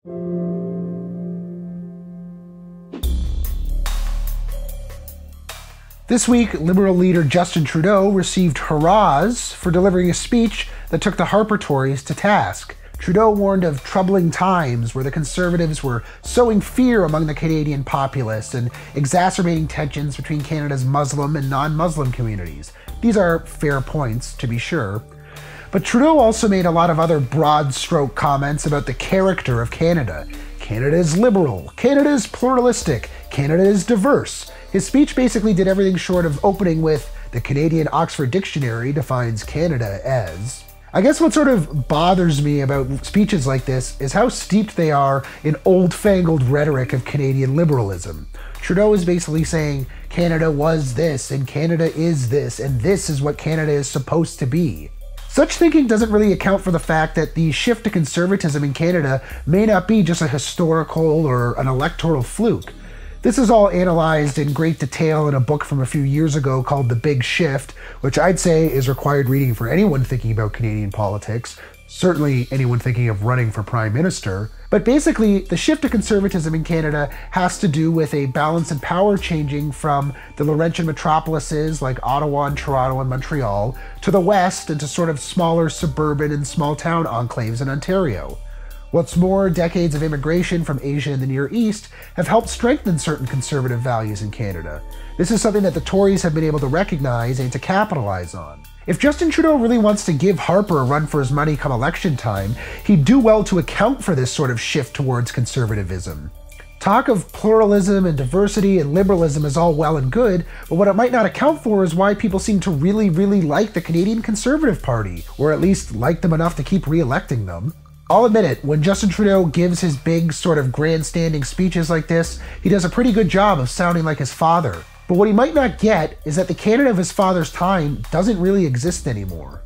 This week, Liberal leader Justin Trudeau received hurrahs for delivering a speech that took the Harper Tories to task. Trudeau warned of troubling times where the Conservatives were sowing fear among the Canadian populace and exacerbating tensions between Canada's Muslim and non-Muslim communities. These are fair points, to be sure. But Trudeau also made a lot of other broad-stroke comments about the character of Canada. Canada is liberal. Canada is pluralistic. Canada is diverse. His speech basically did everything short of opening with the Canadian Oxford Dictionary defines Canada as. I guess what sort of bothers me about speeches like this is how steeped they are in old-fangled rhetoric of Canadian liberalism. Trudeau is basically saying Canada was this and Canada is this and this is what Canada is supposed to be. Such thinking doesn't really account for the fact that the shift to conservatism in Canada may not be just a historical or an electoral fluke. This is all analyzed in great detail in a book from a few years ago called The Big Shift, which I'd say is required reading for anyone thinking about Canadian politics, certainly anyone thinking of running for Prime Minister. But basically, the shift to conservatism in Canada has to do with a balance in power changing from the Laurentian metropolises like Ottawa and Toronto and Montreal to the west and to sort of smaller suburban and small town enclaves in Ontario. What's more, decades of immigration from Asia and the Near East have helped strengthen certain conservative values in Canada. This is something that the Tories have been able to recognize and to capitalize on. If Justin Trudeau really wants to give Harper a run for his money come election time, he'd do well to account for this sort of shift towards conservatism. Talk of pluralism and diversity and liberalism is all well and good, but what it might not account for is why people seem to really like the Canadian Conservative Party, or at least like them enough to keep re-electing them. I'll admit it, when Justin Trudeau gives his big sort of grandstanding speeches like this, he does a pretty good job of sounding like his father. But what he might not get is that the Canada of his father's time doesn't really exist anymore.